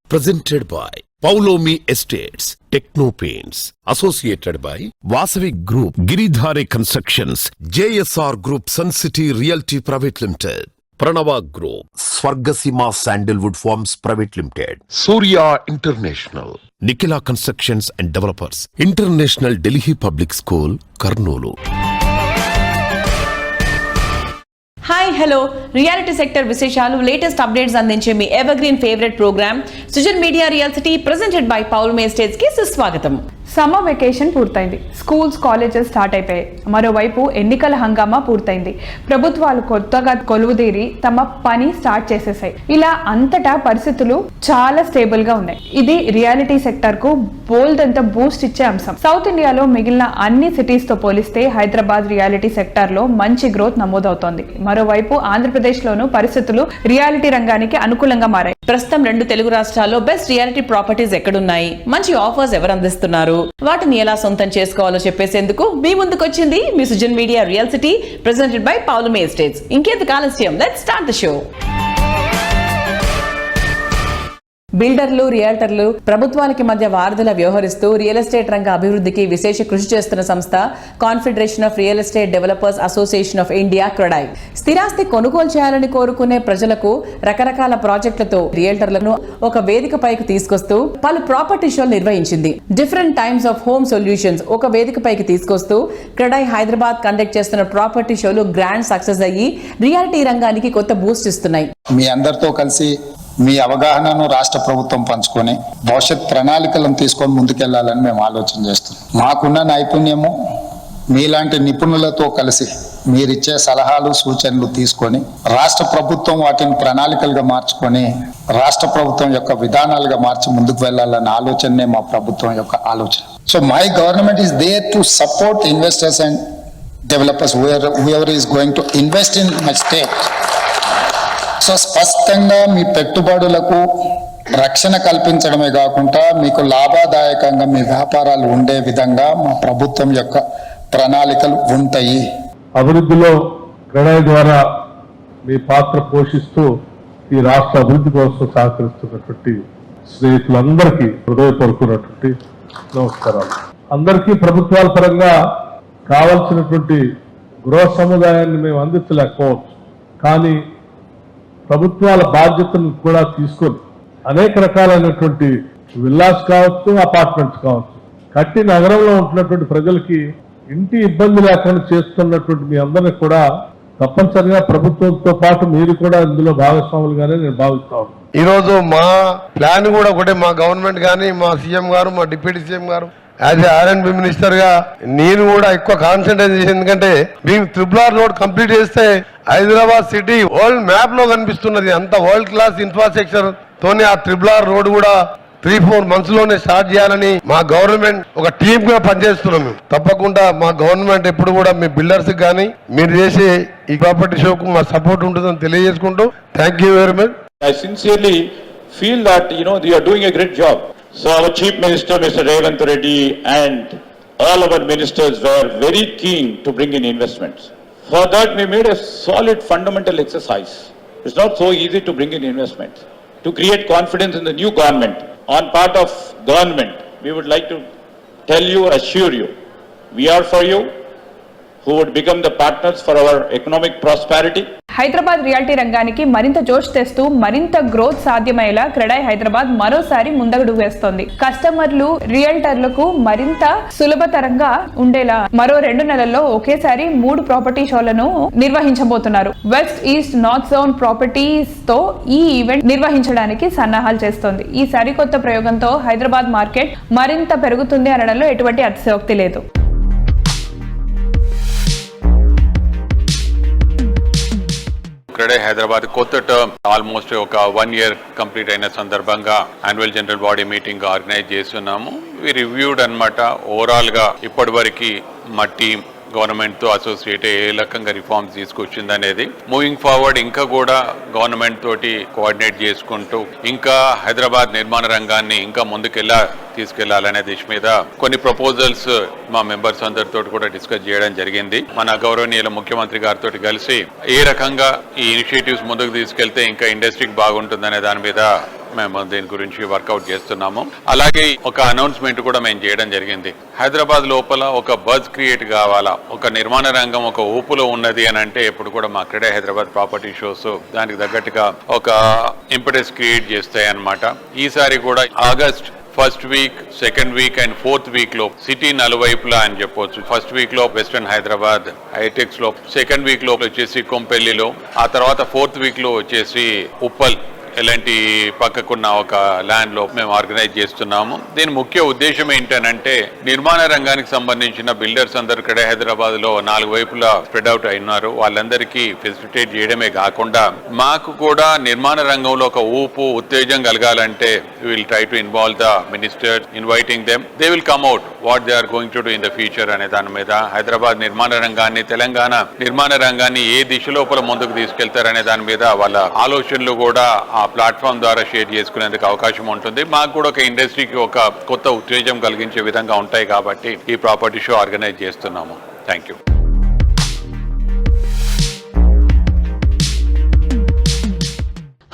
Presented by Paulomi Estates, Techno Paints, associated by Vasavi Group, Giridhare Constructions, JSR Group, Sun City Realty Private Limited, Pranava Group, Swargasima Sandalwood Farms Private Limited, Surya International, Nikila Constructions and Developers, International Delhi Public School, Karnoolu. Hi hello reality sector విశేషాలు latest updates అందించే మీ evergreen favourite programme Sujan media real city presented by Paulomi estates కి సుస్వాగతం. Summer vacation పూర్తయింది. Schools colleges start అయిపోయాయి. మరోవైపు ఎన్నికల హంగామా పూర్తయింది. ప్రభుత్వాలు కొత్తగా కొలువుదీరి తమ పని స్టార్ట్ చేసేసాయి. ఇలా అంతటా పరిస్థితులు చాలా స్టేబుల్ గా ఉన్నాయి. ఇది రియాలిటీ సెక్టర్ కు బోల్డంత బూస్ట్ ఇచ్చే అంశం. సౌత్ ఇండియాలో మిగిలిన అన్ని సిటీస్ తో పోలిస్తే హైదరాబాద్ రియాలిటీ సెక్టర్ లో మంచి గ్రోత్ నమోదవుతోంది. మరోవైపు ఆంధ్రప్రదేశ్ లోను పరిస్థితులు రియాలిటీ రంగానికి అనుకూలంగా మారాయి. ప్రస్తుతం 2 తెలుగు రాష్ట్రాల్లో బెస్ట్ రియాలిటీ ప్రాపర్టీస్ ఎక్కడున్నాయి, మంచి ఆఫర్స్ ఎవరు అందిస్తున్నారు, వాటిని ఎలా సొంతం చేసుకోవాలో చెప్పేసేందుకు మీ ముందుకు వచ్చింది మీ Sujan media real city presented by Paulomi estates. ఇంకెందుకు ఆలస్యం, లెట్స్ స్టార్ట్ ది షో. బిల్డర్లు, రియాల్టర్లు ప్రభుత్వానికి మధ్య వారధుల వ్యవహరిస్తూ రియల్ ఎస్టేట్ రంగ అభివృద్ధికి విశేష కృషి చేస్తున్న సంస్థ confederation of real estate developers association of India CREDAI. స్థిరాస్తి కొనుగోలు చేయాలని కోరుకునే ప్రజలకు రకరకాల ప్రాజెక్టులతో రియల్టర్లను ఒక వేదిక పైకి తీసుకొస్తూ పలు ప్రాపర్టీ షోలు నిర్వహించింది. Different times of home solutions ఒక వేదిక పైకి తీసుకొస్తూ క్రెడాయ్ హైదరాబాద్ కండక్ట్ చేస్తున్న ప్రాపర్టీ షోలు గ్రాండ్ సక్సెస్ అయ్యి రియాలిటీ రంగానికి కొత్త బూస్ట్ ఇస్తున్నాయి. మీ అందరితో కలిసి మీ అవగాహనను రాష్ట్ర ప్రభుత్వం పంచుకొని భవిష్యత్ ప్రణాళికలను తీసుకొని ముందుకెళ్లాలని మేము ఆలోచన చేస్తున్నాం. మాకున్న నైపుణ్యము మీలాంటి నిపుణులతో కలిసి మీరిచ్చే సలహాలు సూచనలు తీసుకొని రాష్ట్ర ప్రభుత్వం వాటిని ప్రణాళికలుగా మార్చుకొని రాష్ట్ర ప్రభుత్వం యొక్క విధానాలుగా మార్చి ముందుకు వెళ్లాలన్న ఆలోచనే మా ప్రభుత్వం యొక్క ఆలోచన. So my government is there to support investors and developers whoever is going to invest in my state. సో స్పష్టంగా మీ పెట్టుబడులకు రక్షణ కల్పించడమే కాకుండా మీకు లాభదాయకంగా మీ వ్యాపారాలు ఉండే విధంగా మా ప్రభుత్వం యొక్క ప్రణాళికలు ఉంటాయి. అభివృద్ధిలో క్రెడాయ్ ద్వారా మీ పాత్ర పోషిస్తూ ఈ రాష్ట్ర అభివృద్ధి కోసం సహకరిస్తున్నటువంటి స్నేహితులందరికీ హృదయపూర్వకమైనటువంటి నమస్కారాలు. అందరికీ ప్రభుత్వాల పరంగా కావలసినటువంటి గృహ సముదాయాన్ని మేము అందించలేకపోవచ్చు, కానీ ప్రభుత్వాల బాధ్యతను కూడా తీసుకొని అనేక రకాలైనటువంటి విల్లాస్ కావచ్చు, అపార్ట్మెంట్స్ కావచ్చు కట్టి నగరంలో ఉంటున్నటువంటి ప్రజలకి ఇంటి ఇబ్బంది లేకుండా చేస్తున్నటువంటి మీ అందరినీ కూడా తప్పనిసరిగా ప్రభుత్వంతో పాటు మీరు కూడా ఇందులో భాగస్వాములుగానే నేను భావిస్తాను. ఈరోజు మా ప్లాన్ కూడా ఒకటే, మా గవర్నమెంట్ కానీ మా సీఎం గారు, మా డిప్యూటీ సీఎం గారు యాజ్ ఏ R&B మినిస్టర్ గా నేను కూడా ఎక్కువ కాన్సన్ట్రేట్ చేసి, ఎందుకంటే మేము RRR రోడ్ కంప్లీట్ చేస్తే హైదరాబాద్ సిటీ వరల్డ్ మ్యాప్ లో కనిపిస్తున్నది. అంత వరల్డ్ క్లాస్ ఇన్ఫ్రాస్ట్రక్చర్ తోనే ఆ RRR రోడ్ కూడా 3-4 months లోనే స్టార్ట్ చేయాలని మా గవర్నమెంట్ ఒక టీమ్ గా పనిచేస్తున్నాం. తప్పకుండా మా గవర్నమెంట్ ఎప్పుడు కూడా మీ బిల్డర్స్ కానీ మీరు చేసే ఈ ప్రాపర్టీ షోకు మా సపోర్ట్ ఉంటుందని తెలియజేసుకుంటూ thank you very much. I sincerely feel that you are doing a great job. So our Chief Minister, Mr. Revanth Reddy, and all our ministers were very keen to bring in investments. For that, we made a solid fundamental exercise. It's not so easy to bring in investments. To create confidence in the new government, on part of government, we would like to tell you or assure you, we are for you, who would become the partners for our economic prosperity. Hyderabad reality రంగానికి మరింత జోష్ తెస్తూ మరింత growth సాధ్యమయ్యేలా క్రెడాయ్ హైదరాబాద్ మరోసారి ముందడుగు వేస్తోంది. కస్టమర్లు, రియల్టర్లకు మరింత సులభతరంగా ఉండేలా మరో 2 నెలల్లో ఒకేసారి 3 ప్రాపర్టీ షోలను నిర్వహించబోతున్నారు. West, east, north zone properties తో ఈ ఈవెంట్ నిర్వహించడానికి సన్నాహాలు చేస్తోంది. ఈ సరికొత్త ప్రయోగంతో హైదరాబాద్ మార్కెట్ మరింత పెరుగుతుంది అనడంలో ఎటువంటి అతిశయోక్తి లేదు. క్రెడాయ్ హైదరాబాద్ కొత్త టర్మ్ ఆల్మోస్ట్ ఒక 1 year కంప్లీట్ అయిన సందర్భంగా annual general body meeting organise చేస్తున్నాము. వి రివ్యూడ్ అన్నమాట ఓవరాల్ గా ఇప్పటి వరకు మా టీం గవర్నమెంట్ తో అసోసియేట్ ఏ రకంగా రిఫార్మ్స్ తీసుకొచ్చింది అనేది, మూవింగ్ ఫార్వర్డ్ ఇంకా కూడా గవర్నమెంట్ తోటి కోఆర్డినేట్ చేసుకుంటూ ఇంకా హైదరాబాద్ నిర్మాణ రంగాన్ని ఇంకా ముందుకెళ్ళా తీసుకెళ్లాలనే దిశ మీద కొన్ని ప్రపోజల్స్ మా మెంబర్స్ అందరితో కూడా డిస్కస్ చేయడం జరిగింది. మన గౌరవనీయుల ముఖ్యమంత్రి గారితో కలిసి ఏ రకంగా ఈ ఇనిషియేటివ్స్ ముందుకు తీసుకెళ్తే ఇంకా ఇండస్ట్రీకి బాగుంటుందనే దాని మీద మేము దీని గురించి వర్కౌట్ చేస్తున్నాము. అలాగే ఒక అనౌన్స్మెంట్ కూడా మేము చేయడం జరిగింది. హైదరాబాద్ లోపల ఒక బజ్ క్రియేట్ కావాలా, ఒక నిర్మాణ రంగం ఒక ఊపులో ఉన్నది అని అంటే ఎప్పుడు కూడా మా క్రెడై హైదరాబాద్ ప్రాపర్టీ షోస్ దానికి తగ్గట్టుగా ఒక ఇంపెటస్ క్రియేట్ చేస్తాయి అన్నమాట. ఈసారి కూడా August first week, second week and fourth week లో సిటీ నలువైపులా అని చెప్పొచ్చు. ఫస్ట్ వీక్ లో వెస్టర్న్ హైదరాబాద్ హైటెక్స్ లో, సెకండ్ వీక్ లో వచ్చేసి కొంపెల్లిలో, ఆ తర్వాత ఫోర్త్ వీక్ లో వచ్చేసి ఉప్పల్ ఇలాంటి పక్కకున్న ఒక ల్యాండ్ లో మేము ఆర్గనైజ్ చేస్తున్నాము. దీని ముఖ్య ఉద్దేశం ఏంటనంటే నిర్మాణ రంగానికి సంబంధించిన బిల్డర్స్ అందరు ఇక్కడ హైదరాబాద్ లో 4 వైపులా స్ప్రెడ్ అవుట్ అయినారు. వాళ్ళందరికీ ఫెసిలిటేట్ చేయడమే కాకుండా మాకు కూడా నిర్మాణ రంగంలో ఒక ఊపు ఉత్తేజం కలగాలంటే will try to involve the minister, inviting them. They will come out what they are going to do in the future అనే దాని మీద, హైదరాబాద్ నిర్మాణ రంగాన్ని, తెలంగాణ నిర్మాణ రంగాన్ని ఏ దిశ లోపల ముందుకు తీసుకెళ్తారనే దాని మీద వాళ్ళ ఆలోచనలు కూడా ఆ ప్లాట్ఫామ్ ద్వారా షేర్ చేసుకునేందుకు అవకాశం ఉంటుంది. మాకు కూడా ఒక ఇండస్ట్రీకి ఒక కొత్త ఉత్తేజం కలిగించే విధంగా ఉంటాయి కాబట్టి ఈ ప్రాపర్టీ షో ఆర్గనైజ్ చేస్తున్నాము. Thank you.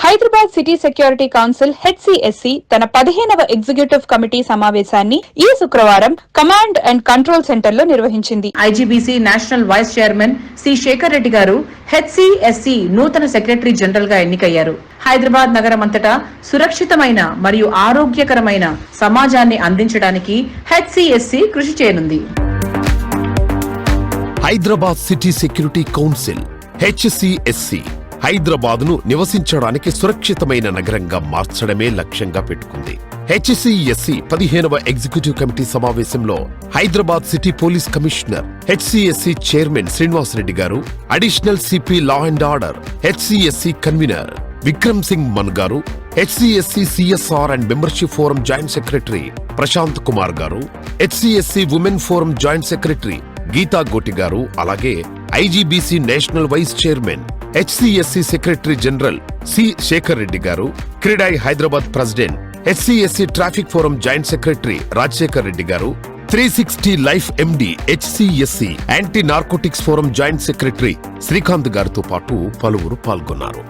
Hyderabad city security council HCSC తన 15వ ఎగ్జిక్యూటివ్ కమిటీ సమావేశాన్ని ఈ శుక్రవారం కమాండ్ అండ్ కంట్రోల్ సెంటర్ లో నిర్వహించింది. IGBC national vice chairman C Shekhar Reddy గారు హెచ్సిఎస్సి నూతన సెక్రటరీ జనరల్ గా ఎన్నికయ్యారు. హైదరాబాద్ నగరం అంతటా సురక్షితమైన మరియు ఆరోగ్యకరమైన సమాజాన్ని అందించడానికి హెచ్సిఎస్సి కృషి చేయనుంది. హైదరాబాద్ సిటీ సెక్యూరిటీ కౌన్సిల్ హెచ్సిఎస్సి హైదరాబాద్ను నివసించడానికి సురక్షితమైన నగరంగా మార్చడమే లక్ష్యంగా పెట్టుకుంది. హెచ్సిఎస్సి 15వ ఎగ్జిక్యూటివ్ కమిటీ సమావేశంలో Hyderabad city police commissioner, HCSC chairman Srinivas Reddy గారు, additional CP law and order, HCSC convener Vikram Singh Mann గారు, HCSC CSR and membership forum joint secretary Prashanth Kumar గారు, HCSC women forum joint secretary Geetha Goti గారు, అలాగే IGBC national vice chairman, HCSC secretary general C Shekhar Reddy గారు, CREDAI Hyderabad president, HCSC traffic forum joint secretary Rajasekhar Reddy గారు, 360 life MD HCSC anti narcotics forum joint secretary Srikanth గారితో పాటు పలువురు పాల్గొన్నారు.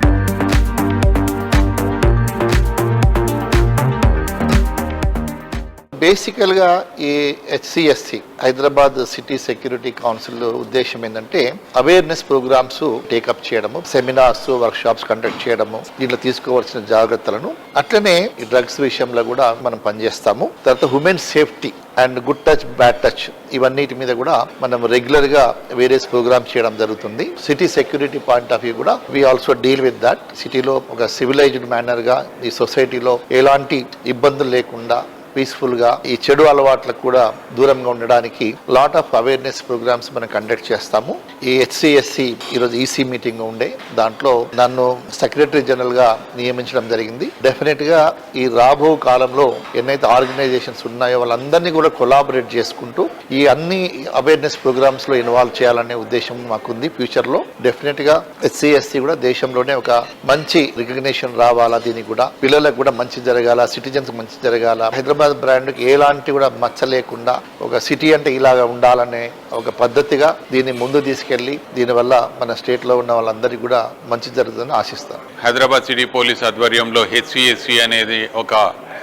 బేసికల్గా ఈ హెచ్సిఎస్సి హైదరాబాద్ సిటీ సెక్యూరిటీ కౌన్సిల్ ఉద్దేశం ఏంటంటే అవేర్నెస్ ప్రోగ్రామ్స్ టేకప్ చేయడము, సెమినార్స్, వర్క్ షాప్స్ కండక్ట్ చేయడము, దీంట్లో తీసుకోవాల్సిన జాగ్రత్తలను, అట్లనే ఈ డ్రగ్స్ విషయంలో కూడా మనం పనిచేస్తాము. తర్వాత human safety and good touch, bad touch, ఇవన్నిటి మీద కూడా మనం రెగ్యులర్ గా వేరియస్ ప్రోగ్రామ్స్ చేయడం జరుగుతుంది. City security point of view కూడా we also deal with that. సిటీలో ఒక సివిలైజ్డ్ మేనర్ గా ఈ సొసైటీలో ఎలాంటి ఇబ్బందులు లేకుండా పీస్ఫుల్ గా ఈ చెడు అలవాట్లకు కూడా దూరంగా ఉండడానికి లాట్ ఆఫ్ అవేర్నెస్ ప్రోగ్రామ్స్ మనం కండక్ట్ చేస్తాము. ఈ హెచ్సిఎస్సి ఈరోజు ఈసీ మీటింగ్ ఉండే, దాంట్లో నన్ను సెక్రటరీ జనరల్ గా నియమించడం జరిగింది. డెఫినెట్ గా ఈ రాబో కాలంలో ఎన్నైతే ఆర్గనైజేషన్స్ ఉన్నాయో వాళ్ళందరినీ కూడా కొలాబరేట్ చేసుకుంటూ ఈ అన్ని అవేర్నెస్ ప్రోగ్రామ్స్ లో ఇన్వాల్వ్ చేయాలనే ఉద్దేశం మాకుంది. ఫ్యూచర్ లో డెఫినెట్ గా హెచ్సిఎస్సి కూడా దేశంలోనే ఒక మంచి రికగ్నిషన్ రావాలా, దీనికి కూడా పిల్లలకు కూడా మంచి జరగాల, సిటిజన్స్ మంచి జరగాల, హైదరాబాద్ బ్రాండ్కి ఎలాంటి కూడా మచ్చ లేకుండా ఒక సిటీ అంటే ఇలాగా ఉండాలనే ఒక పద్ధతిగా దీన్ని ముందు తీసుకెళ్లి దీనివల్ల మన స్టేట్ లో ఉన్న వాళ్ళందరికీ కూడా మంచి జరుగుతుందని ఆశిస్తాను. హైదరాబాద్ సిటీ పోలీస్ ఆధ్వర్యంలో హెచ్సిఎస్సి అనేది ఒక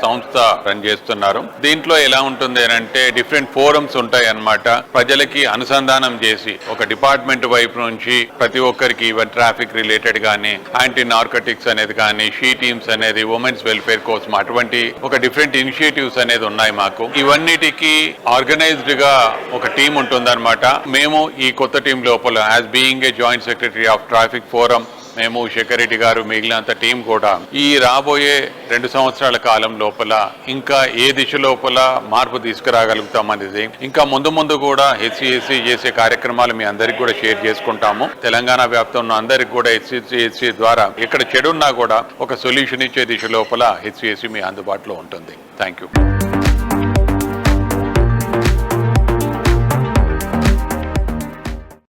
సంస్థ రన్ చేస్తున్నారు. దీంట్లో ఎలా ఉంటుంది అంటే డిఫరెంట్ ఫోరమ్స్ ఉంటాయి అన్నమాట. ప్రజలకి అనుసంధానం చేసి ఒక డిపార్ట్మెంట్ వైపు నుంచి ప్రతి ఒక్కరికి ఈవెన్ ట్రాఫిక్ రిలేటెడ్ కానీ, యాంటీ నార్కోటిక్స్ అనేది కానీ, షీ టీమ్స్ అనేది, ఉమెన్స్ వెల్ఫేర్ కోసం అటువంటి ఒక డిఫరెంట్ ఇనిషియేటివ్స్ అనేది ఉన్నాయి మాకు. ఇవన్నిటికీ ఆర్గనైజ్డ్ గా ఒక టీం ఉంటుందన్నమాట. మేము ఈ కొత్త టీం లోపల as being a joint secretary of traffic forum మేము శేఖర్ రెడ్డి గారు మిగిలినంత టీం కూడా ఈ రాబోయే 2 సంవత్సరాల కాలం లోపల ఇంకా ఏ దిశ లోపల మార్పు తీసుకురాగలుగుతాం అనేది, ఇంకా ముందు కూడా హెచ్సిఎస్సి చేసే కార్యక్రమాలు మీ అందరికి కూడా షేర్ చేసుకుంటాము. తెలంగాణ వ్యాప్తంలో అందరికి కూడా హెచ్సిఎస్సి ద్వారా ఎక్కడ చెడున్నా కూడా ఒక సొల్యూషన్ ఇచ్చే దిశ లోపల హెచ్సిఎస్సి మీ అందుబాటులో ఉంటుంది. Thank you.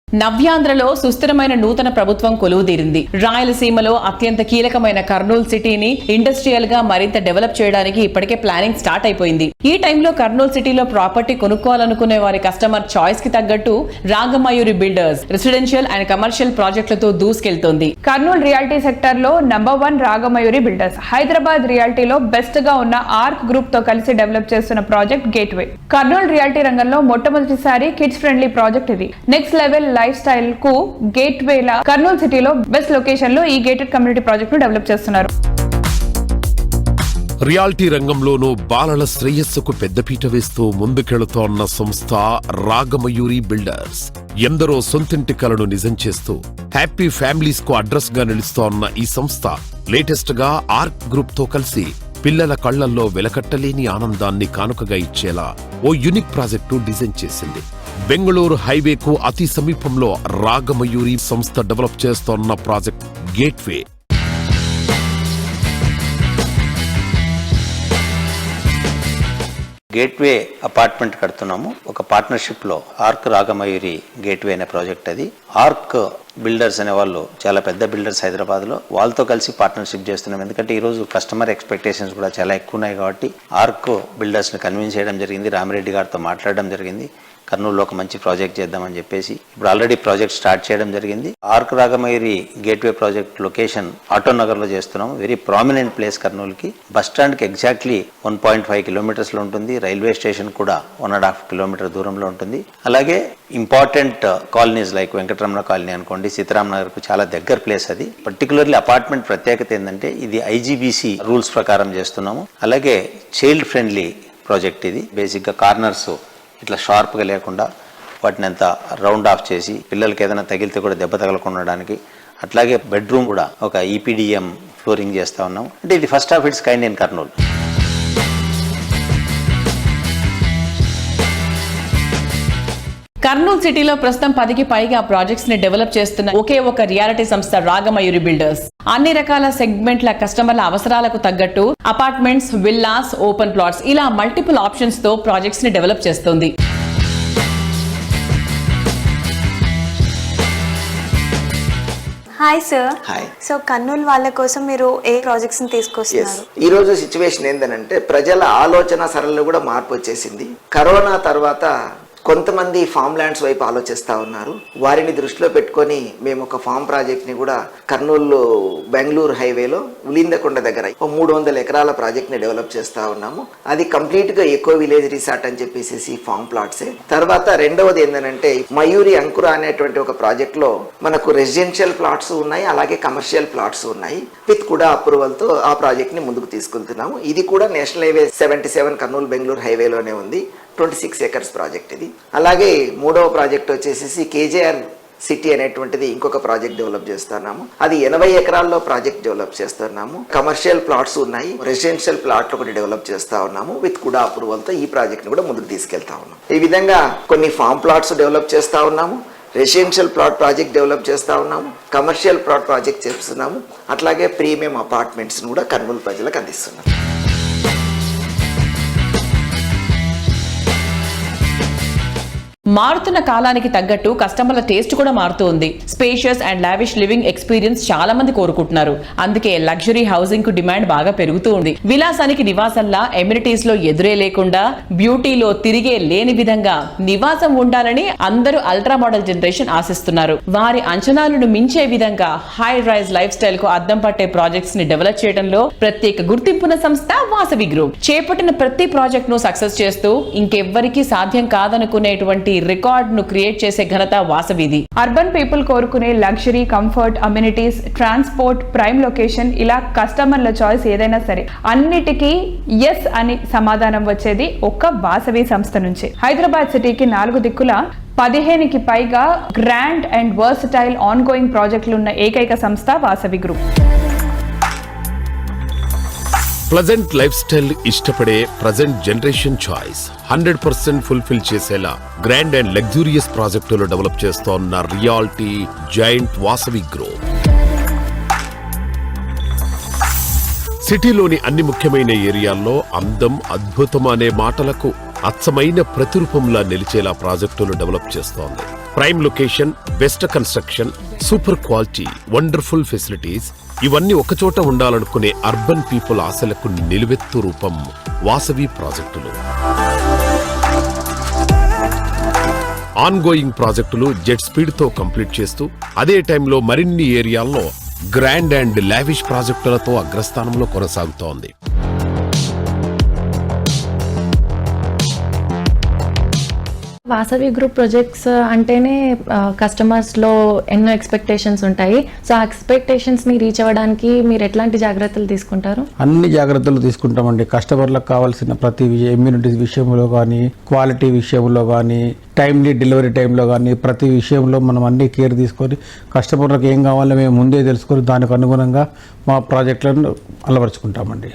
నవ్యాంధ్రలో సుస్థిరమైన నూతన ప్రభుత్వం కొలువుదీరింది. రాయలసీమలో అత్యంత కీలకమైన కర్నూలు సిటీని ఇండస్ట్రియల్ గా మరింత డెవలప్ చేయడానికి ఇప్పటికే ప్లానింగ్ స్టార్ట్ అయిపోయింది. ఈ టైంలో కర్నూలు సిటీలో ప్రాపర్టీ కొనుక్కోవాలనుకునే వారి కస్టమర్ చాయిస్ కి తగ్గట్టు Ragamayuri builders residential and commercial ప్రాజెక్టులతో దూసుకెళ్తోంది. కర్నూలు రియాలిటీ సెక్టర్ లో నంబర్ 1 రాగమయూరి బిల్డర్స్. హైదరాబాద్ రియాలిటీలో బెస్ట్ గా ఉన్న ఆర్క్ గ్రూప్ తో కలిసి డెవలప్ చేస్తున్న ప్రాజెక్ట్ గేట్వే. కర్నూలు రియాలిటీ రంగంలో మొట్టమొదటిసారి కిడ్స్ ఫ్రెండ్లీ ప్రాజెక్ట్ ఇది. నెక్స్ట్ లెవెల్ లైఫ్ స్టైల్ కు గేట్వే లా కర్నూలు సిటీలో బెస్ట్ లొకేషన్ లో ఈ గేటెడ్ కమ్యూనిటీ ప్రాజెక్ట్ ను డెవలప్ చేస్తున్నారు. రియాలిటీ రంగంలోనూ బాలల శ్రేయస్సుకు పెద్దపీట వేస్తూ ముందుకెళుతోన్న సంస్థ రాగమయూరి బిల్డర్స్. ఎందరో సొంతింటి కలను నిజం చేస్తూ హ్యాపీ ఫ్యామిలీస్ కు అడ్రస్ గా నిలుస్తోన్న ఈ సంస్థ లేటెస్ట్ గా ఆర్క్ గ్రూప్ తో కలిసి పిల్లల కళ్లల్లో వెలకట్టలేని ఆనందాన్ని కానుకగా ఇచ్చేలా ఓ యూనిక్ ప్రాజెక్టు డిజైన్ చేసింది. బెంగళూరు హైవేకు అతి సమీపంలో రాగమయూరి సంస్థ డెవలప్ చేస్తోన్న ప్రాజెక్ట్ గేట్వే. గేట్వే అపార్ట్మెంట్ కడుతున్నాము. ఒక పార్ట్నర్షిప్ లో ఆర్క్ రాగమయూరి గేట్వే అనే ప్రాజెక్ట్ అది. ఆర్క్ బిల్డర్స్ అనే వాళ్ళు చాలా పెద్ద బిల్డర్స్ హైదరాబాద్ లో, వాళ్ళతో కలిసి పార్ట్నర్షిప్ చేస్తున్నాం. ఎందుకంటే ఈ రోజు కస్టమర్ ఎక్స్పెక్టేషన్స్ కూడా చాలా ఎక్కువ ఉన్నాయి కాబట్టి ఆర్క్ బిల్డర్స్ ని కన్విన్స్ చేయడం జరిగింది. రామిరెడ్డి గారితో మాట్లాడడం జరిగింది. కర్నూలులో ఒక మంచి ప్రాజెక్ట్ చేద్దామని చెప్పేసి ఇప్పుడు ఆల్రెడీ ప్రాజెక్ట్ స్టార్ట్ చేయడం జరిగింది. Arc Ragamayuri gateway project location Autonagar లో చేస్తున్నాం. వెరీ ప్రామినెంట్ ప్లేస్ కర్నూలుకి. బస్ స్టాండ్ కి ఎగ్జాక్ట్లీ 1.5 కిలోమీటర్స్ లో ఉంటుంది. రైల్వే స్టేషన్ కూడా 1.5 కిలోమీటర్ దూరంలో ఉంటుంది. అలాగే important colonies like Venkataramana colony అనుకోండి, సీతారాం నగర్ కు చాలా దగ్గర ప్లేస్ అది. పర్టికులర్లీ అపార్ట్మెంట్ ప్రత్యేకత ఏంటంటే ఇది IGBC రూల్స్ ప్రకారం చేస్తున్నాము. అలాగే చైల్డ్ ఫ్రెండ్లీ ప్రాజెక్ట్ ఇది. బేసిక్ గా కార్నర్స్ ఇట్లా షార్ప్గా లేకుండా వాటిని అంతా రౌండ్ ఆఫ్ చేసి పిల్లలకి ఏదైనా తగిలితే కూడా దెబ్బ తగలకుండా ఉండడానికి. అట్లాగే బెడ్రూమ్ కూడా ఒక EPDM ఫ్లోరింగ్ చేస్తా ఉన్నాం. అంటే ఇది first of it's kind in Kurnool. Kurnool సిటీలో ప్రస్తుతం 10కి పైగా ప్రాజెక్ట్స్ ని డెవలప్ చేస్తున్న ఒకే ఒక రియాలిటీ సంస్థ రాగమయూరి బిల్డర్స్. అన్ని రకాల సెగ్మెంట్ల కస్టమర్ల అవసరాలకు తగ్గట్టు అపార్ట్మెంట్స్, విల్లాస్, ఓపెన్ ప్లాట్స్ ఇలా మల్టిపుల్ ఆప్షన్స్ తో ప్రాజెక్ట్స్ ని డెవలప్ చేస్తోంది. Hi sir. Hi. So Kurnool వాళ్ళ కోసం మీరు ఏ ప్రాజెక్ట్స్ ని తీసుకొస్తున్నారు? ఈ రోజు సిచ్యువేషన్ ఏంటంటే ప్రజల ఆలోచన సరళిలో కూడా మార్పు వచ్చేసింది. కరోనా తర్వాత కొంతమంది ఫామ్ ల్యాండ్స్ వైపు ఆలోచిస్తూ ఉన్నారు. వారిని దృష్టిలో పెట్టుకొని మేము ఒక ఫామ్ ప్రాజెక్ట్ని కూడా కర్నూలు బెంగళూరు హైవేలో ఉలిందకొండ దగ్గర 300 ఎకరాల ప్రాజెక్ట్ని డెవలప్ చేస్తూ ఉన్నాము. అది కంప్లీట్గా ఎకో విలేజ్ రిసార్ట్ అని చెప్పేసి ఫామ్ ప్లాట్సే. తర్వాత రెండవది ఏంటంటే మయూరి అంకుర అనేటువంటి ఒక ప్రాజెక్ట్లో మనకు రెసిడెన్షియల్ ప్లాట్స్ ఉన్నాయి, అలాగే కమర్షియల్ ప్లాట్స్ ఉన్నాయి. విత్ కూడా అప్రూవల్తో ఆ ప్రాజెక్ట్ని ముందుకు తీసుకెళ్తున్నాము. ఇది కూడా నేషనల్ హైవే 77 కర్నూలు బెంగళూరు హైవేలోనే ఉంది. 26 ఎకర్స్ ప్రాజెక్ట్ ఇది. అలాగే మూడవ ప్రాజెక్ట్ వచ్చేసి KJR సిటీ అనేటువంటిది ఇంకొక ప్రాజెక్ట్ డెవలప్ చేస్తున్నాము. అది 80 ఎకరాల్లో ప్రాజెక్ట్ డెవలప్ చేస్తున్నాము. కమర్షియల్ ప్లాట్స్ ఉన్నాయి, రెసిడెన్షియల్ ప్లాట్లు ఒకటి డెవలప్ చేస్తా ఉన్నాము. విత్ కూడా అప్రూవల్తో ఈ ప్రాజెక్ట్ ని కూడా ముందుకు తీసుకెళ్తా ఉన్నాము. ఈ విధంగా కొన్ని ఫామ్ ప్లాట్స్ డెవలప్ చేస్తా ఉన్నాము, రెసిడెన్షియల్ ప్లాట్ ప్రాజెక్ట్ డెవలప్ చేస్తా ఉన్నాము, కమర్షియల్ ప్లాట్ ప్రాజెక్ట్ చేస్తున్నాము. అట్లాగే ప్రీమియం అపార్ట్మెంట్స్ కూడా కర్నూలు ప్రజలకు అందిస్తున్నాము. మారుతున్న కాలానికి తగ్గట్టు కస్టమర్ల టేస్ట్ కూడా మారుతూ ఉంది. Spacious and lavish living experience చాలా మంది కోరుకుంటున్నారు. అందుకే లగ్జరీ హౌసింగ్ కు డిమాండ్ బాగా పెరుగుతూ ఉంది. విలాసానికి నివాసంలా ఎమ్యూనిటీస్ లో ఎదురే లేకుండా, బ్యూటీలో తిరిగే లేని విధంగా నివాసం ఉండాలని అందరూ అల్ట్రా మోడల్ జనరేషన్ ఆశిస్తున్నారు. వారి అంచనాలను మించే విధంగా హై రైజ్ లైఫ్ స్టైల్ కు అద్దం పట్టే ప్రాజెక్ట్స్ ని డెవలప్ చేయడంలో ప్రత్యేక గుర్తింపున్న సంస్థ వాసవి గ్రూప్. చేపట్టిన ప్రతి ప్రాజెక్ట్ ను సక్సెస్ చేస్తూ ఇంకెవ్వరికీ సాధ్యం కాదనుకునేటువంటి రికార్డ్ ను క్రియేట్ చేసే ఘనత వాసవిది. అర్బన్ పీపుల్ కోరుకునే luxury, comfort, amenities, transport, prime location ఇలా కస్టమర్ల చాయిస్ ఏదైనా సరే అన్నిటికీ ఎస్ అని సమాధానం వచ్చేది ఒక్క వాసవి సంస్థ నుంచి. హైదరాబాద్ సిటీకి 4 దిక్కుల 15కి పైగా grand and versatile on going ప్రాజెక్టులు ఉన్న ఏకైక సంస్థ Vasavi group. Pleasant life style ఇష్టపడే ప్రజెంట్ జనరేషన్ చాయిస్ 100% ఫుల్ఫిల్ చేసేలా గ్రాండ్ అండ్ లగ్జూరియస్ ప్రాజెక్టులు డెవలప్ చేస్తోన్న రియాలిటీ జైంట్ వాసవి గ్రూప్. సిటీలోని అన్ని ముఖ్యమైన ఏరియాల్లో అందం, అద్భుతం అనే మాటలకు అచ్చమైన ప్రతిరూపంలా నిలిచేలా ప్రాజెక్టులు డెవలప్ చేస్తోంది. Prime location, best construction, super quality, wonderful facilities ఇవన్నీ ఒకచోట ఉండాలనుకునే అర్బన్ పీపుల్ ఆశలకు నిలువెత్తు రూపం వాసవి ప్రాజెక్టులు. ఆన్గోయింగ్ ప్రాజెక్టులు జెట్ స్పీడ్ తో కంప్లీట్ చేస్తూ అదే టైంలో మరిన్ని ఏరియాల్లో గ్రాండ్ అండ్ లావిష్ ప్రాజెక్టులతో అగ్రస్థానంలో కొనసాగుతోంది. వాసవి గ్రూప్ ప్రాజెక్ట్స్ అంటేనే కస్టమర్స్లో ఎన్నో ఎక్స్పెక్టేషన్స్ ఉంటాయి. సో ఆ ఎక్స్పెక్టేషన్స్ని రీచ్ అవ్వడానికి మీరు ఎట్లాంటి జాగ్రత్తలు తీసుకుంటారు? అన్ని జాగ్రత్తలు తీసుకుంటామండి. కస్టమర్లకు కావాల్సిన ప్రతి ఇమ్యూనిటీస్ విషయంలో కానీ, క్వాలిటీ విషయంలో కానీ, టైమ్లీ డెలివరీ టైంలో కానీ ప్రతి విషయంలో మనం అన్ని కేర్ తీసుకొని కస్టమర్లకు ఏం కావాలో మేము ముందే తెలుసుకొని దానికి అనుగుణంగా మా ప్రాజెక్టులను అలవరుచుకుంటామండి.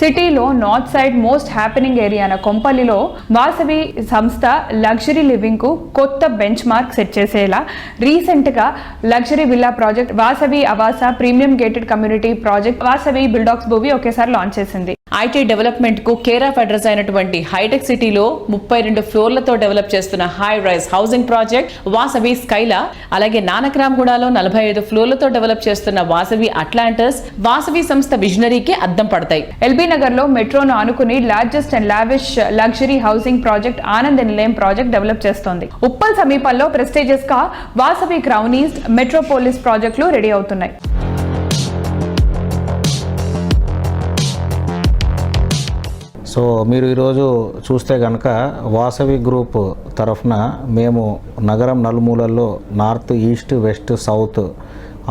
సిటీలో north side most happening area అయిన కొంపల్లిలో వాసవి సంస్థ లగ్జరీ లివింగ్ కు కొత్త బెంచ్ మార్క్ సెట్ చేసేలా రీసెంట్గా luxury villa project Vasavi Avasa premium gated community project Vasavi బిల్డాక్స్ భూవి ఒకేసారి లాంచ్ చేసింది. ఐటీ డెవలప్మెంట్ కు కేర్ ఆఫ్ అడ్రస్ అయినటువంటి హైటెక్ సిటీలో 32 ఫ్లోర్లతో డెవలప్ చేస్తున్న high rise housing project Vasavi Skyla, అలాగే నానక్రామ్గూడలో 45 ఫ్లోర్లతో డెవలప్ చేస్తున్న వాసవి అట్లాంటస్ వాసవి సంస్థ విజనరీకి అద్దం పడతాయి. ఎల్బీ నగర్ లో మెట్రోను ఆనుకుని largest and lavish luxury housing project Anand Nilayam project develop చేస్తోంది. ఉప్పల్ సమీపంలో ప్రెస్టీజియస్ గా వాసవి క్రౌన్ ఈస్ట్ మెట్రోపోలిస్ ప్రాజెక్టులు రెడీ అవుతున్నాయి. సో మీరు ఈరోజు చూస్తే కనుక వాసవి గ్రూప్ తరఫున మేము నగరం నలుమూలల్లో north, east, west, south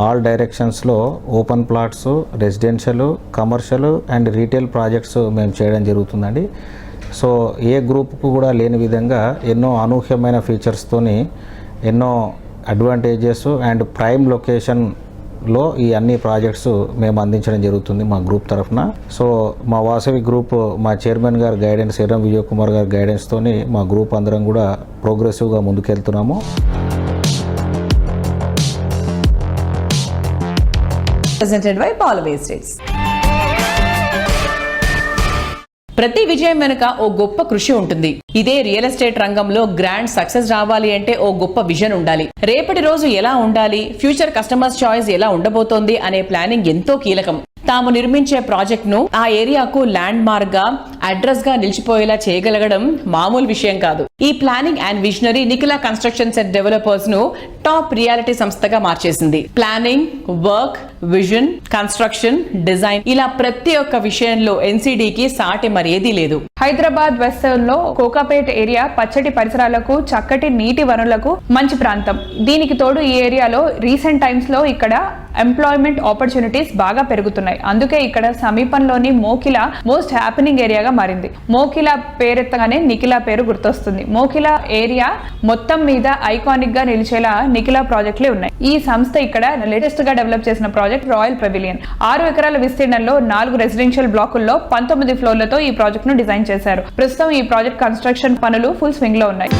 all డైరెక్షన్స్లో open plots, residential, commercial and retail projects మేము చేయడం జరుగుతుందండి. సో ఏ గ్రూప్కు కూడా లేని విధంగా ఎన్నో అనూహ్యమైన ఫీచర్స్తోని ఎన్నో అడ్వాంటేజెస్ అండ్ ప్రైమ్ లొకేషన్లో ఈ అన్ని ప్రాజెక్ట్స్ మేము అందించడం జరుగుతుంది మా గ్రూప్ తరఫున. సో మా వాసవి గ్రూప్ మా చైర్మన్ గారు గైడెన్స్, ఎర్రం విజయ్ కుమార్ గారి గైడెన్స్తోని మా గ్రూప్ అందరం కూడా ప్రోగ్రెసివ్గా ముందుకెళ్తున్నాము. Presented by Paulaway Estates. ప్రతి విజయం వెనుక ఓ గొప్ప కృషి ఉంటుంది. ఇదే రియల్ ఎస్టేట్ రంగంలో గ్రాండ్ సక్సెస్ రావాలి అంటే ఓ గొప్ప విజన్ ఉండాలి. రేపటి రోజు ఎలా ఉండాలి, ఫ్యూచర్ కస్టమర్స్ చాయిస్ ఎలా ఉండబోతోంది అనే ప్లానింగ్ ఎంతో కీలకం. తాము నిర్మించే ప్రాజెక్ట్ ను ఆ ఏరియాకు ల్యాండ్ మార్క్ గా, అడ్రస్ గా నిలిచిపోయేలా చేయగలగడం మామూలు విషయం కాదు. ఈ planning and visionary Nikhila constructions and developers ను టాప్ రియాలిటీ సంస్థగా మార్చేసింది. Planning, work, vision, construction, design ఇలా ప్రతి ఒక్క విషయంలో ఎన్సిడికి సాటి మరేదీ లేదు. హైదరాబాద్ వెస్టర్న్ లో కోకాపేట్ ఏరియా పచ్చటి పరిసరాలకు, చక్కటి నీటి వనరులకు మంచి ప్రాంతం. దీనికి తోడు ఈ ఏరియాలో రీసెంట్ టైమ్స్ లో ఇక్కడ ఎంప్లాయ్మెంట్ ఆపర్చునిటీస్ బాగా పెరుగుతున్నాయి. అందుకే ఇక్కడ సమీపంలోని మోకిలా మోస్ట్ హ్యాపెనింగ్ ఏరియాగా మారింది. మోకిలా పేరెత్తగానే నిఖిలా పేరు గుర్తొస్తుంది. మోకిలా ఏరియా మొత్తం మీద ఐకానిక్ గా నిలిచేలా నిఖిలా ప్రాజెక్టులే ఉన్నాయి. ఈ సంస్థ ఇక్కడ లేటెస్ట్ గా డెవలప్ చేసిన ప్రాజెక్ట్ రాయల్ పెవిలియన్ 6 ఎకరాల విస్తీర్ణంలో 4 రెసిడెన్షియల్ బ్లాకుల్లో 19 ఫ్లోర్లతో ఈ ప్రాజెక్ట్ ను డిజైన్ చేశారు. ప్రస్తుతం ఈ ప్రాజెక్ట్ కన్స్ట్రక్షన్ పనులు ఫుల్ స్వింగ్ లో ఉన్నాయి.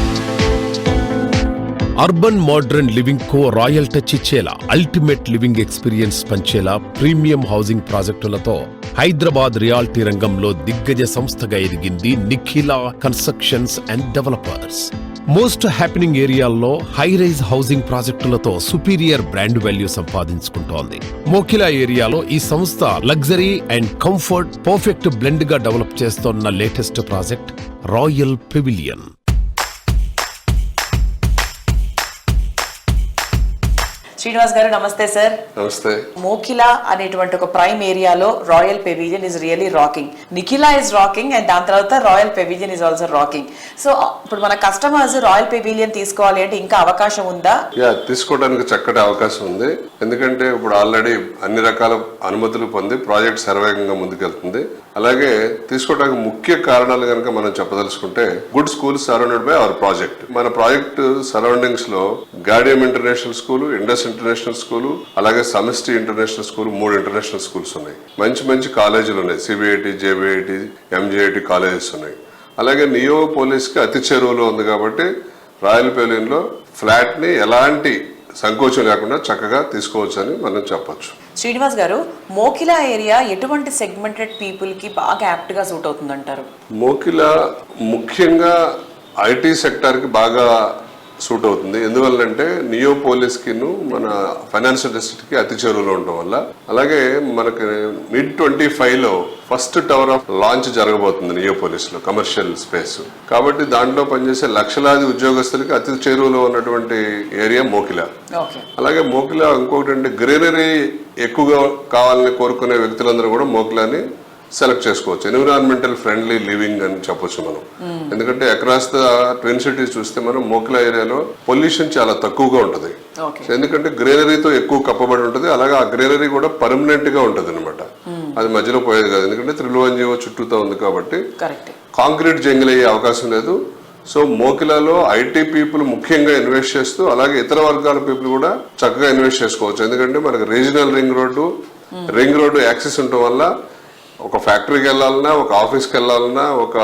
అర్బన్ మోడర్న్ లివింగ్ కో రాయల్ టచ్ ఇచ్చేలా, అల్టిమేట్ లివింగ్ ఎక్స్పీరియన్స్ పంచేలా ప్రీమియం హౌసింగ్ ప్రాజెక్టులతో హైదరాబాద్ రియాలిటీ రంగంలో దిగ్గజ సంస్థగా ఎదిగింది Nikhila constructions and developers. Most happening ఏరియాల్లో హై రైజ్ హౌసింగ్ ప్రాజెక్టులతో సుపీరియర్ బ్రాండ్ వాల్యూ సంపాదించుకుంటోంది. మోకిలా ఏరియాలో ఈ సంస్థ luxury and comfort perfect blend గా డెవలప్ చేస్తోన్న latest project royal pavilion. Srinivas గారు నమస్తే సార్. నమస్తే. మోకిలా అనేటువంటి ఒక ప్రైమ్ ఏరియాలో royal pavilion is really rocking. Nikhila is rocking and దాని తర్వాత royal pavilion is also rocking. So ఇప్పుడు మన కస్టమర్స్ రాయల్ పెవిలియన్ తీసుకోవాలి అంటే ఇంకా అవకాశం ఉందా? తీసుకోవడానికి చక్కటి అవకాశం ఉంది. ఎందుకంటే ఇప్పుడు ఆల్రెడీ అన్ని రకాల అనుమతులు పొంది ప్రాజెక్ట్ సర్వేగంగా ముందుకెళ్తుంది. అలాగే తీసుకోవడానికి ముఖ్య కారణాలు కనుక మనం చెప్పదలుచుకుంటే good schools surrounded by our project. మన ప్రాజెక్ట్ సరౌండింగ్స్ లో Gaudium international school, Indus international school, అలాగే Samishti international school 3 international schools ఉన్నాయి. మంచి మంచి కాలేజీలు ఉన్నాయి. సిబిఐటి, జేబిఐటి, ఎంజేఐటి కాలేజెస్ ఉన్నాయి. అలాగే నియోపోలిస్ కి అతి చెరువులో ఉంది కాబట్టి రాయల్ పెవిలియన్ లో ఫ్లాట్ ని ఎలాంటి సంకోచం లేకుండా చక్కగా తీసుకోవచ్చు అని మనం చెప్పొచ్చు. శ్రీనివాస్ గారు, మోకిలా ఏరియా ఎటువంటి సెగ్మెంటెడ్ పీపుల్ కి బాగా యాప్ట్ గా సూట్ అవుతుందంటారు? మోకిలా ముఖ్యంగా ఐటీ సెక్టార్కి బాగా సూట్ అవుతుంది. ఎందువల్లంటే నియోపోలిస్కి మన ఫైనాన్షియల్ డిస్ట్రిక్ట్కి అతి చేరువలో ఉండటం వల్ల, అలాగే మనకి mid-25లో ఫస్ట్ టవర్ ఆఫ్ లాంచ్ జరగబోతుంది నియోపోలిస్లో, కమర్షియల్ స్పేస్. కాబట్టి దాంట్లో పనిచేసే లక్షలాది ఉద్యోగస్తులకి అతి చేరువలో ఉన్నటువంటి ఏరియా మోకిలా. అలాగే మోకిలా ఇంకొకటి అంటే గ్రీనరీ ఎక్కువగా కావాలని కోరుకునే వ్యక్తులందరూ కూడా మోకిలాని సెలెక్ట్ చేసుకోవచ్చు. ఎన్విరాన్మెంటల్ ఫ్రెండ్లీ లివింగ్ అని చెప్పొచ్చు మనం. ఎందుకంటే అక్రాస్ ద ట్విన్ సిటీస్ చూస్తే మనం మోకిలా ఏరియాలో పొల్యూషన్ చాలా తక్కువగా ఉంటుంది. ఎందుకంటే గ్రీనరీతో ఎక్కువ కప్పబడి ఉంటుంది. అలాగే ఆ గ్రీనరీ కూడా పర్మనెంట్ గా ఉంటుంది అనమాట. అది మధ్యలో పోయేది కాదు. ఎందుకంటే త్రిలోంజియో చుట్టూతో ఉంది కాబట్టి కాంక్రీట్ జంగిల్ అయ్యే అవకాశం లేదు. సో మోకిలాలో ఐటీ పీపుల్ ముఖ్యంగా ఇన్వెస్ట్ చేస్తూ, అలాగే ఇతర వర్గాల పీపుల్ కూడా చక్కగా ఇన్వెస్ట్ చేసుకోవచ్చు. ఎందుకంటే మనకి రీజనల్ రింగ్ రోడ్డు యాక్సెస్ ఉండటం వల్ల ఒక ఫ్యాక్టరీకి వెళ్ళాలన్నా, ఒక ఆఫీస్కి వెళ్ళాలన్నా, ఒక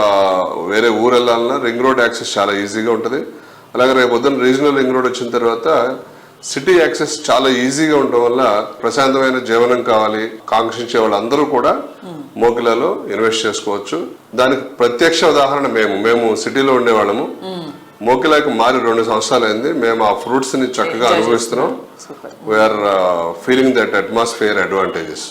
వేరే ఊరు వెళ్ళాలన్నా రింగ్ రోడ్ యాక్సెస్ చాలా ఈజీగా ఉంటుంది. అలాగే రేపు పొద్దున్న రీజనల్ రింగ్ రోడ్ వచ్చిన తర్వాత సిటీ యాక్సెస్ చాలా ఈజీగా ఉండటం వల్ల ప్రశాంతమైన జీవనం కావాలి కాంక్షించే వాళ్ళందరూ కూడా మోకిలాలో ఇన్వెస్ట్ చేసుకోవచ్చు. దానికి ప్రత్యక్ష ఉదాహరణ మేము సిటీలో ఉండేవాళ్ళము. మోకిలాకి మారి 2 సంవత్సరాలు అయింది. మేము ఆ ఫ్రూట్స్ ని చక్కగా అనుభవిస్తున్నాం. We're feeling that atmosphere advantages.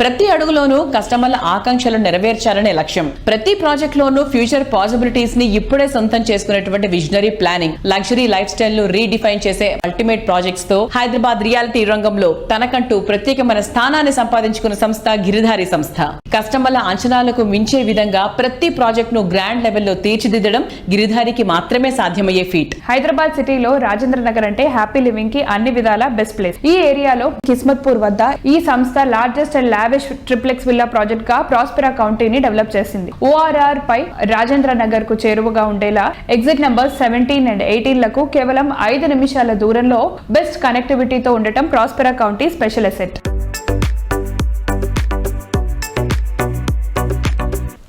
ప్రతి అడుగులోనూ కస్టమర్ల ఆకాంక్షలు నెరవేర్చాలనే లక్ష్యం. ప్రతి ప్రాజెక్ట్ లోనూ ఫ్యూచర్ పాసిబిలిటీస్ ని ఇప్పుడే సొంతం చేసుకునేటువంటి visionary planning, luxury life style ను రీడిఫైన్ చేసే అల్టిమేట్ ప్రాజెక్ట్స్ తో హైదరాబాద్ రియాలిటీ రంగంలో తనకంటూ ప్రత్యేకమైన స్థానాన్ని సంపాదించుకున్న సంస్థ గిరిధారి సంస్థ. కస్టమర్ల అంచనాలకు మించే విధంగా ప్రతి ప్రాజెక్ట్ ను గ్రాండ్ లెవెల్లో తీర్చిదిద్దడం గిరిధారికి మాత్రమే సాధ్యమయ్యే ఫీట్. హైదరాబాద్ సిటీలో రాజేంద్ర నగర్ అంటే హ్యాపీ లివింగ్ కి అన్ని విధాల బెస్ట్ ప్లేస్. ఈ ఏరియాలో కిస్మత్పూర్ వద్ద ఈ సంస్థ largest and lavish triplex villa project గా ప్రాస్పెరా కౌంటీని డెవలప్ చేసింది. ORR పై రాజేంద్ర నగర్ కు చేరువగా ఉండేలా ఎగ్జిట్ నంబర్ 17 and 18 లకు కేవలం 5 నిమిషాల దూరంలో బెస్ట్ కనెక్టివిటీతో ఉండటం Prospera county special asset.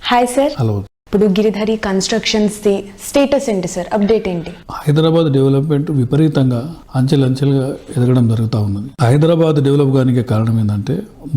Hi sir. Hello. ఇప్పుడు గిరిధారి కన్స్ట్రక్షన్స్ ది స్టేటస్ ఏంటి సార్? అప్డేట్ ఏంటి? హైదరాబాద్ డెవలప్మెంట్ విపరీతంగా అంచెలంచెలుగా ఎదగడం జరుగుతూ ఉన్నది. హైదరాబాద్ డెవలప్ కానికి కారణం ఏంటంటే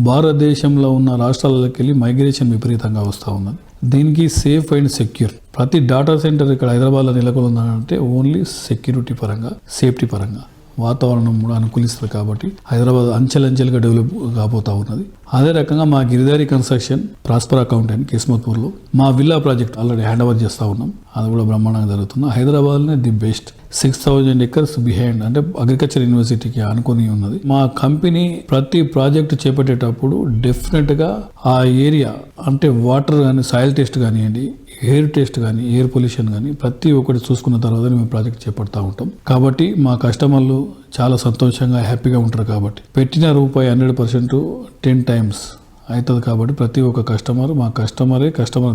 భారతదేశంలో ఉన్న రాష్ట్రాలకి వెళ్ళి మైగ్రేషన్ విపరీతంగా వస్తూ ఉన్నది. దీనికి సేఫ్ అండ్ సెక్యూర్ ప్రతి డాటా సెంటర్ ఇక్కడ హైదరాబాద్లో నెలకొందంటే ఓన్లీ సెక్యూరిటీ పరంగా, సేఫ్టీ పరంగా, వాతావరణం కూడా అనుకూలిస్తుంది. కాబట్టి హైదరాబాద్ అంచెలంచెలుగా డెవలప్ కాబోతా ఉన్నది. అదే రకంగా మా గిరిధారి కన్స్ట్రక్షన్ ప్రాస్పెరా కౌంటీ కిస్మత్పూర్లో మా villa project already hand over చేస్తూ ఉన్నాం. అది కూడా బ్రహ్మాండంగా జరుగుతుంది. హైదరాబాద్లోనే ది బెస్ట్ 6,000 acres బిహైండ్ అంటే అగ్రికల్చర్ యూనివర్సిటీకి అనుకుని ఉన్నది. మా కంపెనీ ప్రతి ప్రాజెక్ట్ చేపట్టేటప్పుడు డెఫినెట్గా ఆ ఏరియా అంటే వాటర్ కానీ, సాయిల్ టెస్ట్ కానివ్వండి, ఎయిర్ టెస్ట్ కానీ, ఎయిర్ పొల్యూషన్ కానీ ప్రతి ఒక్కటి చూసుకున్న తర్వాత మేము ప్రాజెక్ట్ చేపడతా ఉంటాం. కాబట్టి మా కస్టమర్లు చాలా సంతోషంగా, హ్యాపీగా ఉంటారు. కాబట్టి పెట్టిన రూపాయి 100% 10 times అవుతుంది. కాబట్టి ప్రతి ఒక్క కస్టమర్ మా కస్టమర్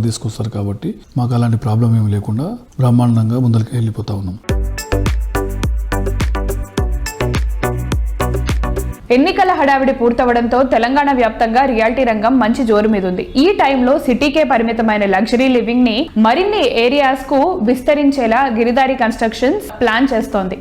తీసుకొస్తారు. కాబట్టి మాకు అలాంటి ప్రాబ్లం ఏమి లేకుండా బ్రహ్మాండంగా ముందరికి వెళ్ళిపోతా ఉన్నాం. ఎన్నికల హడావిడి పూర్తవడంతో తెలంగాణ వ్యాప్తంగా రియాలిటీ రంగం మంచి జోరు మీద ఉంది. ఈ టైంలో సిటీకే పరిమితమైన లగ్జరీ లివింగ్ ని మరిన్ని ఏరియాస్ కు విస్తరించేలా గిరిధారి కన్స్ట్రక్షన్స్ ప్లాన్ చేస్తోంది.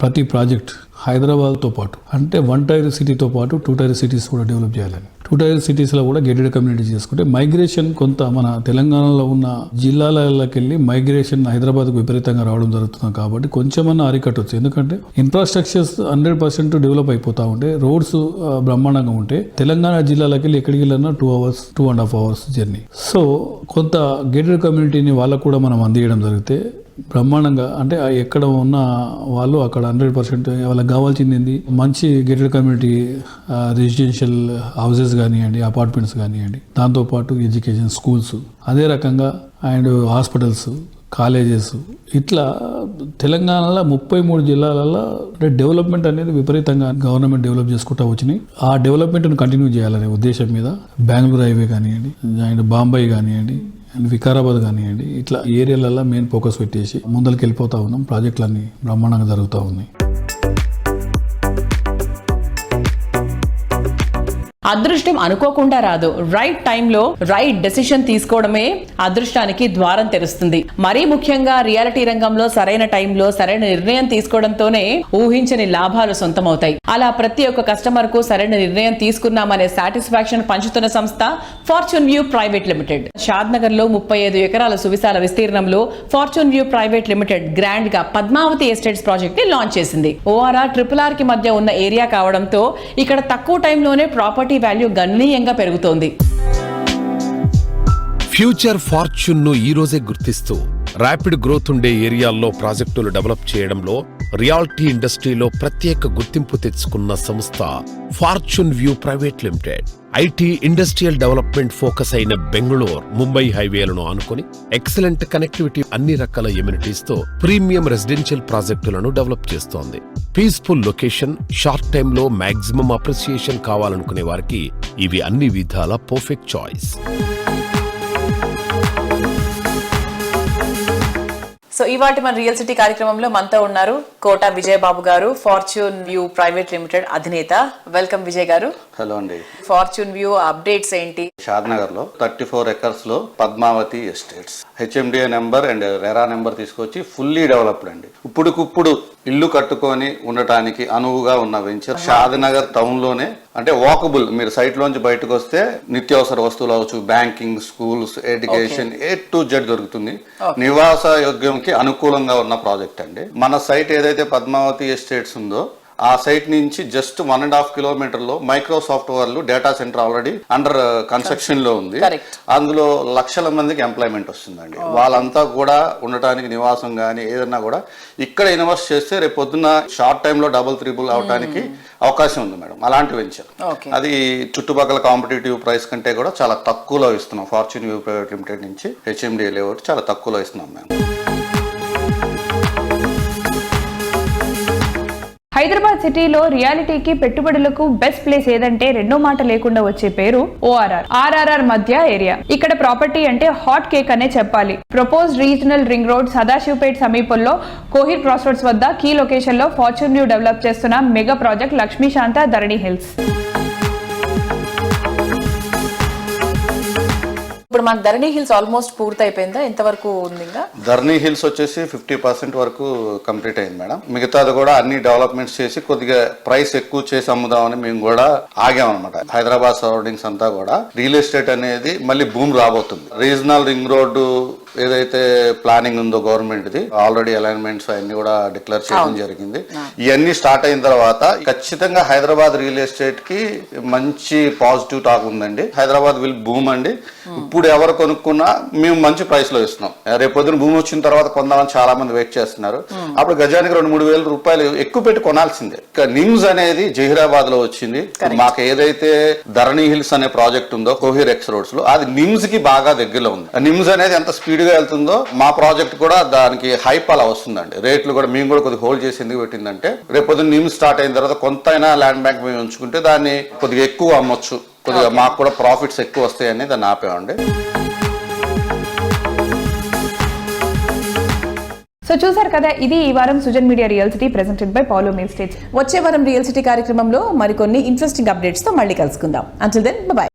ప్రతి ప్రాజెక్ట్ హైదరాబాద్తో పాటు అంటే 1 tier సిటీతో పాటు 2 tier సిటీస్ కూడా డెవలప్ చేయాలని, 2 tier సిటీస్లో కూడా గేటెడ్ కమ్యూనిటీ చేసుకుంటే మైగ్రేషన్ కొంత మన తెలంగాణలో ఉన్న జిల్లాలకి వెళ్ళి మైగ్రేషన్ హైదరాబాద్కు విపరీతంగా రావడం జరుగుతుంది. కాబట్టి కొంచెమన్నా అరికట్టవచ్చు. ఎందుకంటే ఇన్ఫ్రాస్ట్రక్చర్స్ 100% డెవలప్ అయిపోతూ ఉంటే, రోడ్స్ బ్రహ్మాండంగా ఉంటే తెలంగాణ జిల్లాలకి వెళ్ళి ఎక్కడికి వెళ్ళినా 2 hours 2.5 hours జర్నీ. సో కొంత గేటెడ్ కమ్యూనిటీని వాళ్ళకు కూడా మనం అందించడం జరిగితే బ్రహ్మాండంగా అంటే ఎక్కడ ఉన్న వాళ్ళు అక్కడ 100% వాళ్ళకి కావాల్సింది మంచి గేటెడ్ కమ్యూనిటీ రెసిడెన్షియల్ హౌసెస్ కానివ్వండి, అపార్ట్మెంట్స్ కానివ్వండి, దాంతోపాటు ఎడ్యుకేషన్, స్కూల్స్, అదే రకంగా అండ్ హాస్పిటల్స్, కాలేజెస్, ఇట్లా తెలంగాణలో 33 జిల్లాలలో డెవలప్మెంట్ అనేది విపరీతంగా గవర్నమెంట్ డెవలప్ చేసుకుంటూ వచ్చినాయి. ఆ డెవలప్మెంట్ను కంటిన్యూ చేయాలనే ఉద్దేశం మీద బెంగళూరు హైవే కానివ్వండి, అండ్ బాంబే కానివ్వండి, అండ్ వికారాబాద్ కానివ్వండి, ఇట్లా ఏరియాలలో మెయిన్ ఫోకస్ పెట్టేసి ముందరికి వెళ్ళిపోతూ ఉన్నాం. ప్రాజెక్టులన్నీ బ్రహ్మాండంగా జరుగుతూ ఉన్నాయి. అదృష్టం అనుకోకుండా రాదు. రైట్ టైంలో రైట్ డెసిషన్ తీసుకోవడమే అదృష్టానికి ద్వారం తెరుస్తుంది. మరీ ముఖ్యంగా రియాలిటీ రంగంలో సరైన టైంలో సరైన నిర్ణయం తీసుకోవడంతోనే ఊహించని లాభాలు సొంతమవుతాయి. అలా ప్రతి ఒక్క కస్టమర్ కు సరైన నిర్ణయం తీసుకున్నామనే సాటిస్ఫాక్షన్ పంచుతున్న సంస్థ ఫార్చ్యూన్ వ్యూ ప్రైవేట్ లిమిటెడ్. షాద్ నగర్ లో 35 ఎకరాల సువిశాల విస్తీర్ణంలో fortune view private limited grand గా పద్మావతి ఎస్టేట్స్ ప్రాజెక్ట్ ని లాంచ్ చేసింది. ORR RRR కి మధ్య ఉన్న ఏరియా కావడంతో ఇక్కడ తక్కువ టైంలోనే ప్రాపర్టీ వాల్యూ గణనీయంగా పెరుగుతోంది. ఫ్యూచర్ ఫార్చ్యూన్ ను ఈ రోజే గుర్తిస్తూ ర్యాపిడ్ గ్రోత్ ఉండే ఏరియాల్లో ప్రాజెక్టులు డెవలప్ చేయడంలో రియాలిటీ ఇండస్ట్రీలో ప్రత్యేక గుర్తింపు తెచ్చుకున్న సంస్థ fortune view private limited. IT industrial development focus అయిన బెంగళూరు ముంబై హైవేలను ఆనుకుని ఎక్సలెంట్ కనెక్టివిటీ అన్ని రకాల ఎమ్యూనిటీస్ తో ప్రీమియం రెసిడెన్షియల్ ప్రాజెక్టులను డెవలప్ చేస్తోంది. పీస్ఫుల్ లొకేషన్, షార్ట్ టైమ్ లో మాక్సిమం అప్రిసియేషన్ కావాలనుకునే వారికి ఇవి అన్ని విధాల పర్ఫెక్ట్ చాయిస్. సో ఇవాటి మన రియల్ సిటీ కార్యక్రమంలో మనతో ఉన్నారు కోట విజయబాబు గారు, ఫార్చ్యూన్ వ్యూ ప్రైవేట్ లిమిటెడ్ అధినేత. వెల్కమ్ విజయ్ గారు. హలో అండి. ఫార్చ్యూన్ వ్యూ అప్డేట్స్ ఏంటి? షాద్ నగర్ లో 34 ఎకర్స్ లో Padmavati estates HMDA number and RERA number తీసుకొచ్చి ఫుల్లీ డెవలప్డ్ అండి. ఇప్పుడుకిప్పుడు ఇల్లు కట్టుకొని ఉండటానికి అనువుగా ఉన్న వెంచర్. షాద్ నగర్ టౌన్ లోనే అంటే వాకబుల్, మీరు సైట్ లోంచి బయటకు వస్తే నిత్యావసర వస్తువులు అవచ్చు, banking, schools, education A to Z దొరుకుతుంది. నివాస యోగ్యంకి అనుకూలంగా ఉన్న ప్రాజెక్ట్ అండి. మన సైట్ ఏదైతే పద్మావతి ఎస్టేట్స్ ఉందో ఆ సైట్ నుంచి జస్ట్ 1.5 కిలోమీటర్లో మైక్రోసాఫ్ట్ వాళ్ళు data centre already under construction లో ఉంది. అందులో లక్షల మందికి ఎంప్లాయ్మెంట్ వస్తుందండి. వాళ్ళంతా కూడా ఉండటానికి నివాసం గానీ ఏదన్నా కూడా ఇక్కడ ఇన్వెస్ట్ చేస్తే రేపు పొద్దున్న షార్ట్ టైమ్ లో డబుల్ త్రిబుల్ అవడానికి అవకాశం ఉంది మేడం. అలాంటి వెంచర్ అది చుట్టుపక్కల కాంపిటేటివ్ ప్రైస్ కంటే కూడా చాలా తక్కువలో ఇస్తున్నాం. ఫార్చ్యూన్ వ్యూ ప్రైవేట్ లిమిటెడ్ నుంచి HMDA లేఅవుట్ చాలా తక్కువలో ఇస్తున్నాం మేము. హైదరాబాద్ సిటీలో రియాలిటీకి పెట్టుబడులకు బెస్ట్ ప్లేస్ ఏదంటే రెండో మాట లేకుండా వచ్చే పేరు ORR RRR మధ్య ఏరియా. ఇక్కడ ప్రాపర్టీ అంటే హాట్ కేక్ అనే చెప్పాలి. Proposed regional ring road Sadasivpet సమీపంలో కోహిర్ క్రాస్ రోడ్స్ వద్ద కీ లొకేషన్ లో ఫార్చ్యూన్ వ్యూ డెవలప్ చేస్తున్న మెగా ప్రాజెక్ట్ లక్ష్మీశాంత ధరణి హిల్స్. ఇప్పుడు మన ధరణి హిల్స్ ఆల్మోస్ట్ పూర్తి అయిపోయిందా? ఎంతవరకు ఉంది? ఇంకా ధరణి హిల్స్ వచ్చేసి 50% వరకు కంప్లీట్ అయింది మేడం. మిగతాది కూడా అన్ని డెవలప్మెంట్స్ చేసి కొద్దిగా ప్రైస్ ఎక్కువ చేసి అమ్ముదామని మేము కూడా ఆగామన్నమాట. హైదరాబాద్ సరౌండింగ్స్ అంతా కూడా రియల్ ఎస్టేట్ అనేది మళ్ళీ భూమి రాబోతుంది. రీజనల్ రింగ్ రోడ్డు ఏదైతే ప్లానింగ్ ఉందో గవర్నమెంట్ది ఆల్రెడీ అలైన్మెంట్స్ అన్ని కూడా డిక్లేర్ చేయడం జరిగింది. ఇవన్నీ స్టార్ట్ అయిన తర్వాత ఖచ్చితంగా హైదరాబాద్ రియల్ ఎస్టేట్ కి మంచి పాజిటివ్ టాక్ ఉందండి. హైదరాబాద్ విల్ బూమ్ అండి. ఇప్పుడు ఎవరు కొనుక్కున్నా మేము మంచి ప్రైస్ లో ఇస్తున్నాం. రేపు పొద్దున భూమి వచ్చిన తర్వాత కొందామని చాలా మంది వెయిట్ చేస్తున్నారు. అప్పుడు గజానికి 2-3 వేల రూపాయలు ఎక్కువ పెట్టి కొనాల్సిందే. ఇక నిమ్స్ అనేది జహీరాబాద్ లో వచ్చింది. మాకు ఏదైతే ధరణి హిల్స్ అనే ప్రాజెక్ట్ ఉందో కోహిర్ ఎక్స్ రోడ్స్ లో అది నిమ్స్ కి బాగా దగ్గరలో ఉంది. నిమ్స్ అనేది ఎంత స్పీడ్ గా వెళ్తుందో మా ప్రాజెక్ట్ కూడా దానికి హైప్ అలా వస్తుందండి. రేట్లు కూడా మేము కూడా కొద్దిగా హోల్డ్ చేసి ఎందుకు పెట్టిందంటే రేపు పొద్దున్న నిమ్స్ స్టార్ట్ అయిన తర్వాత కొంతైనా ల్యాండ్ బ్యాంక్ మేము ఉంచుకుంటే దాన్ని కొద్దిగా ఎక్కువ అమ్మొచ్చు, కొద్దిగా మాకు కూడా ప్రాఫిట్స్ ఎక్కువ వస్తాయని దాన్ని ఆపేమండి. సో చూసారు కదా, ఇది ఈ వారం Sujan media real city presented by పౌలో మిల్ స్టేట్స్. వచ్చే వారం రియల్ సిటీ కార్యక్రమంలో మరికొన్ని ఇంట్రెస్టింగ్ అప్డేట్స్ తో మళ్ళీ కలుసుకుందాం. Until then by.